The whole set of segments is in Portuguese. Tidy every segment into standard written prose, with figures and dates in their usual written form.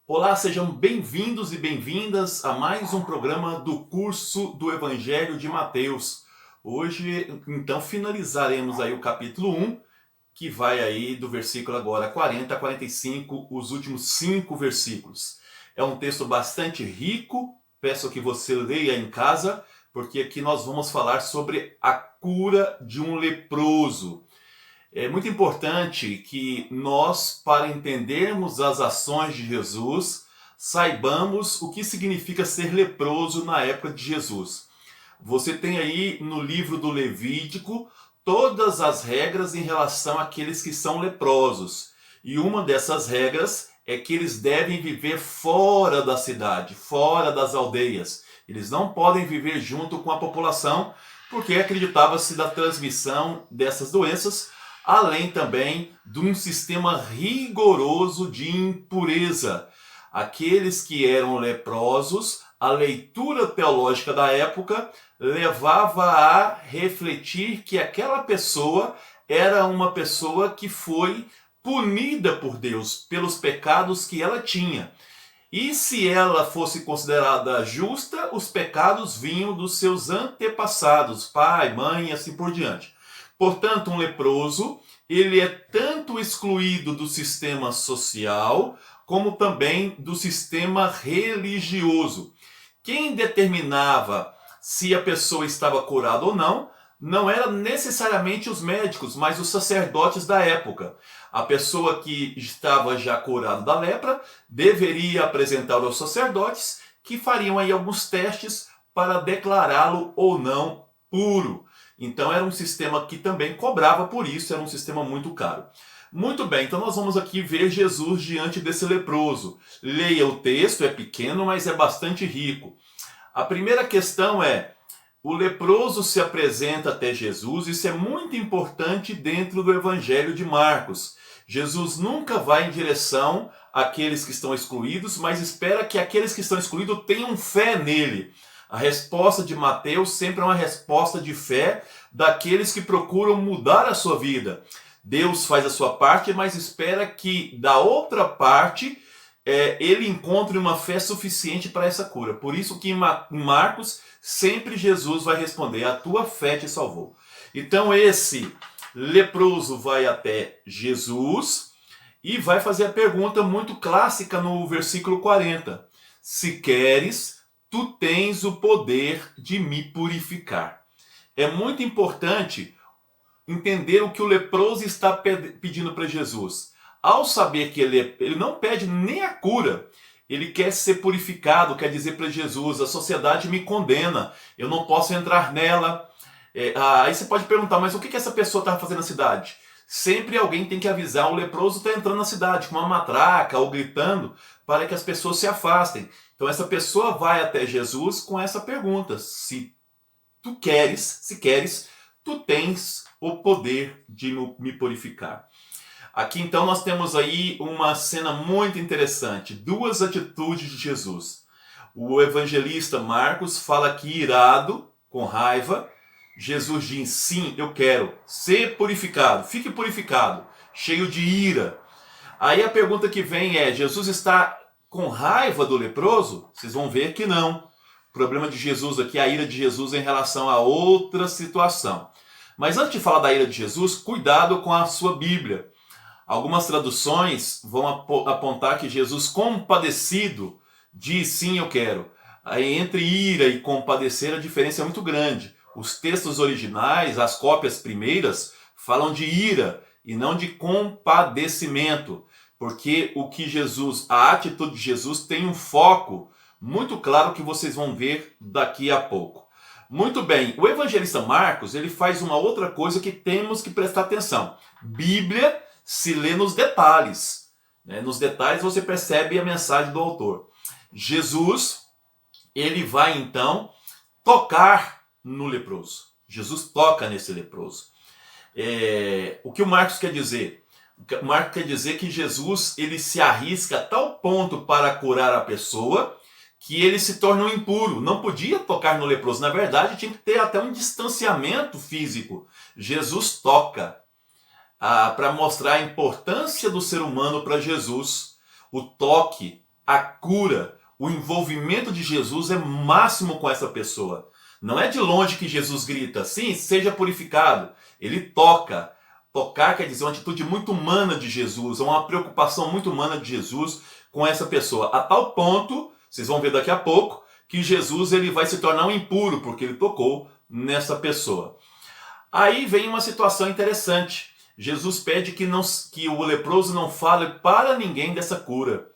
Olá, sejam bem-vindos e bem-vindas a mais um programa do curso do Evangelho de Mateus. Hoje, então, finalizaremos aí o capítulo 1, que vai aí do versículo agora 40 a 45, os últimos 5 versículos. É um texto bastante rico, peço que você leia em casa, porque aqui nós vamos falar sobre a cura de um leproso. É muito importante que nós, para entendermos as ações de Jesus, saibamos o que significa ser leproso na época de Jesus. Você tem aí no livro do Levítico todas as regras em relação àqueles que são leprosos. E uma dessas regras é que eles devem viver fora da cidade, fora das aldeias. Eles não podem viver junto com a população, porque acreditava-se da transmissão dessas doenças, além também de um sistema rigoroso de impureza. Aqueles que eram leprosos, a leitura teológica da época levava a refletir que aquela pessoa era uma pessoa que foi punida por Deus pelos pecados que ela tinha. E se ela fosse considerada justa, os pecados vinham dos seus antepassados, pai, mãe e assim por diante. Portanto, um leproso, ele é tanto excluído do sistema social, como também do sistema religioso. Quem determinava se a pessoa estava curada ou não, não eram necessariamente os médicos, mas os sacerdotes da época. A pessoa que estava já curada da lepra deveria apresentar aos sacerdotes, que fariam aí alguns testes para declará-lo ou não puro. Então era um sistema que também cobrava por isso, era um sistema muito caro. Muito bem, então nós vamos aqui ver Jesus diante desse leproso. Leia o texto, é pequeno, mas é bastante rico. A primeira questão é: o leproso se apresenta até Jesus. Isso é muito importante dentro do Evangelho de Marcos. Jesus nunca vai em direção àqueles que estão excluídos, mas espera que aqueles que estão excluídos tenham fé nele. A resposta de Mateus sempre é uma resposta de fé daqueles que procuram mudar a sua vida. Deus faz a sua parte, mas espera que da outra parte ele encontre uma fé suficiente para essa cura. Por isso que em Marcos sempre Jesus vai responder: a tua fé te salvou. Então esse leproso vai até Jesus e vai fazer a pergunta muito clássica no versículo 40. Se queres, tu tens o poder de me purificar. É muito importante entender o que o leproso está pedindo para Jesus. Ao saber que ele não pede nem a cura, ele quer ser purificado, quer dizer para Jesus: a sociedade me condena, eu não posso entrar nela. Aí você pode perguntar: mas o que essa pessoa está fazendo na cidade? Sempre alguém tem que avisar: o leproso está entrando na cidade com uma matraca ou gritando para que as pessoas se afastem. Então essa pessoa vai até Jesus com essa pergunta: se queres, tu tens o poder de me purificar. Aqui então nós temos aí uma cena muito interessante, duas atitudes de Jesus. O evangelista Marcos fala que irado, com raiva, Jesus diz: sim, eu quero ser purificado, fique purificado, cheio de ira. Aí a pergunta que vem é: Jesus está com raiva do leproso? Vocês vão ver que não. O problema de Jesus aqui é a ira de Jesus em relação a outra situação. Mas antes de falar da ira de Jesus, cuidado com a sua Bíblia. Algumas traduções vão apontar que Jesus, compadecido, diz: sim, eu quero. Aí entre ira e compadecer a diferença é muito grande. Os textos originais, as cópias primeiras, falam de ira e não de compadecimento, porque a atitude de Jesus tem um foco muito claro que vocês vão ver daqui a pouco. Muito bem, o evangelista Marcos, ele faz uma outra coisa que temos que prestar atenção. Bíblia se lê nos detalhes. Nos detalhes você percebe a mensagem do autor. Jesus, ele vai então tocar no leproso. Jesus toca nesse leproso. O que o Marcos quer dizer? O Marcos quer dizer que Jesus, ele se arrisca a tal ponto para curar a pessoa que ele se torna um impuro. Não podia tocar no leproso. Na verdade, tinha que ter até um distanciamento físico. Jesus toca para mostrar a importância do ser humano para Jesus. O toque a cura, o envolvimento de Jesus é máximo com essa pessoa. Não é de longe que Jesus grita, sim, seja purificado. Ele toca. Tocar quer dizer uma atitude muito humana de Jesus, uma preocupação muito humana de Jesus com essa pessoa. A tal ponto, vocês vão ver daqui a pouco, que Jesus ele vai se tornar um impuro, porque ele tocou nessa pessoa. Aí vem uma situação interessante. Jesus pede que o leproso não fale para ninguém dessa cura.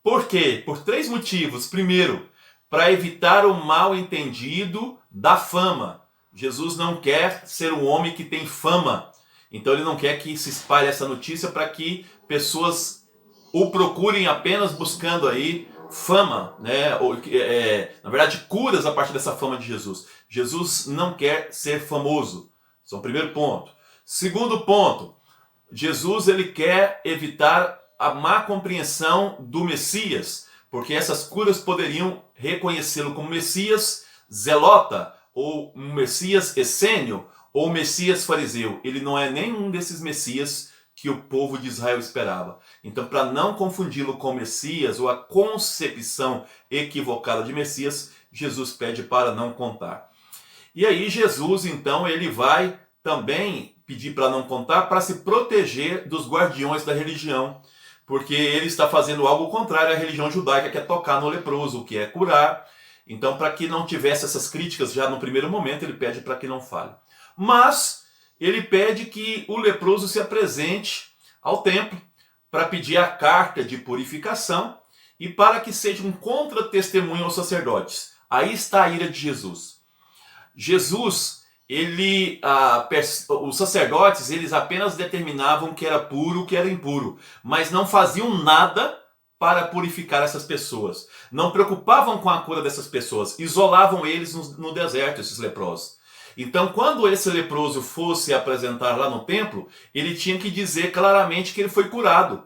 Por quê? Por 3 motivos. Primeiro, para evitar o mal entendido da fama. Jesus não quer ser um homem que tem fama. Então ele não quer que se espalhe essa notícia para que pessoas o procurem apenas buscando aí fama, né? Na verdade, curas a partir dessa fama de Jesus. Jesus não quer ser famoso. Esse é o primeiro ponto. Segundo ponto, Jesus ele quer evitar a má compreensão do Messias, porque essas curas poderiam reconhecê-lo como Messias zelota, ou um Messias essênio, ou Messias fariseu. Ele não é nenhum desses Messias que o povo de Israel esperava. Então, para não confundi-lo com Messias, ou a concepção equivocada de Messias, Jesus pede para não contar. E aí Jesus, então, ele vai também pedir para não contar, para se proteger dos guardiões da religião, porque ele está fazendo algo contrário à religião judaica, que é tocar no leproso, que é curar. Então, para que não tivesse essas críticas já no primeiro momento, ele pede para que não fale. Mas ele pede que o leproso se apresente ao templo para pedir a carta de purificação e para que seja um contra-testemunho aos sacerdotes. Aí está a ira de Jesus. Os sacerdotes, eles apenas determinavam que era puro, que era impuro, mas não faziam nada para purificar essas pessoas. Não preocupavam com a cura dessas pessoas, isolavam eles no deserto, esses leprosos. Então, quando esse leproso fosse apresentar lá no templo, ele tinha que dizer claramente que ele foi curado.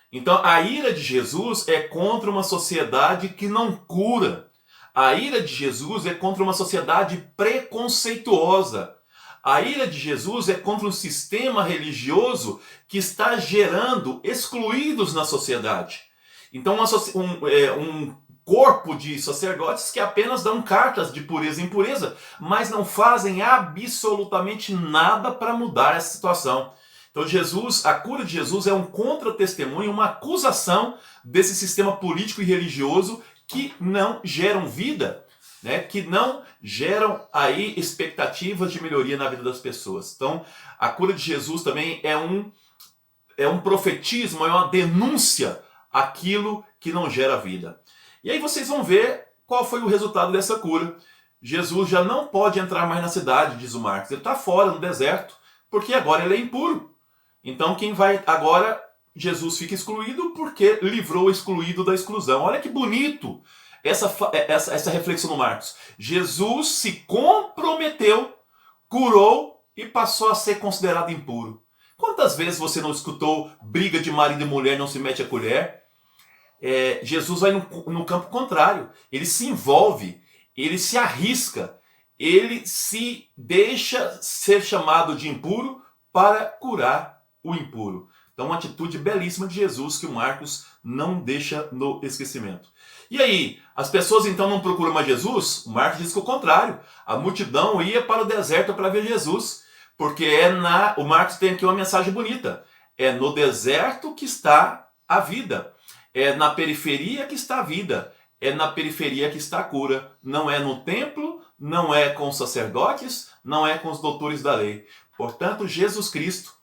Então, a ira de Jesus é contra uma sociedade que não cura. A ira de Jesus é contra uma sociedade preconceituosa. A ira de Jesus é contra um sistema religioso que está gerando excluídos na sociedade. Então, um corpo de sacerdotes que apenas dão cartas de pureza e impureza, mas não fazem absolutamente nada para mudar essa situação. Então a cura de Jesus é um contra-testemunho, uma acusação desse sistema político e religioso que não geram vida, né? Que não geram aí expectativas de melhoria na vida das pessoas. Então, a cura de Jesus também é um profetismo, é uma denúncia àquilo que não gera vida. E aí vocês vão ver qual foi o resultado dessa cura. Jesus já não pode entrar mais na cidade, diz o Marcos. Ele está fora, no deserto, porque agora ele é impuro. Então agora Jesus fica excluído porque livrou o excluído da exclusão. Olha que bonito essa reflexão do Marcos. Jesus se comprometeu, curou e passou a ser considerado impuro. Quantas vezes você não escutou briga de marido e mulher não se mete a colher? Jesus vai no campo contrário. Ele se envolve, ele se arrisca, ele se deixa ser chamado de impuro para curar o impuro. Então, uma atitude belíssima de Jesus que o Marcos não deixa no esquecimento. E aí, as pessoas então não procuram mais Jesus? O Marcos diz que o contrário. A multidão ia para o deserto para ver Jesus, porque o Marcos tem aqui uma mensagem bonita. É no deserto que está a vida. É na periferia que está a vida. É na periferia que está a cura. Não é no templo, não é com os sacerdotes, não é com os doutores da lei. Portanto, Jesus Cristo,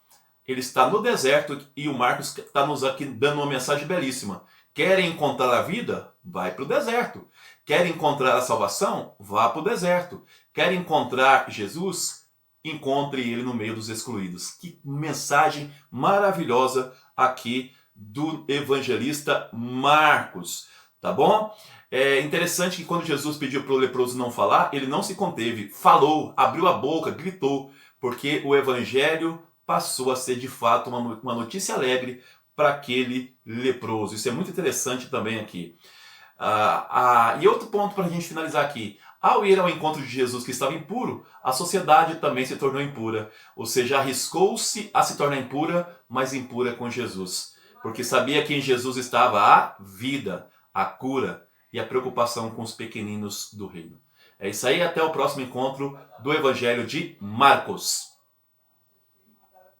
ele está no deserto e o Marcos está nos aqui dando uma mensagem belíssima. Querem encontrar a vida? Vai para o deserto. Querem encontrar a salvação? Vá para o deserto. Querem encontrar Jesus? Encontre ele no meio dos excluídos. Que mensagem maravilhosa aqui do evangelista Marcos, tá bom? É interessante que quando Jesus pediu para o leproso não falar, ele não se conteve, falou, abriu a boca, gritou, porque o evangelho passou a ser de fato uma notícia alegre para aquele leproso. Isso é muito interessante também aqui. E outro ponto para a gente finalizar aqui. Ao ir ao encontro de Jesus que estava impuro, a sociedade também se tornou impura. Ou seja, arriscou-se a se tornar impura, mas impura com Jesus. Porque sabia que em Jesus estava a vida. a cura e a preocupação com os pequeninos do reino. É isso aí, até o próximo encontro do Evangelho de Marcos.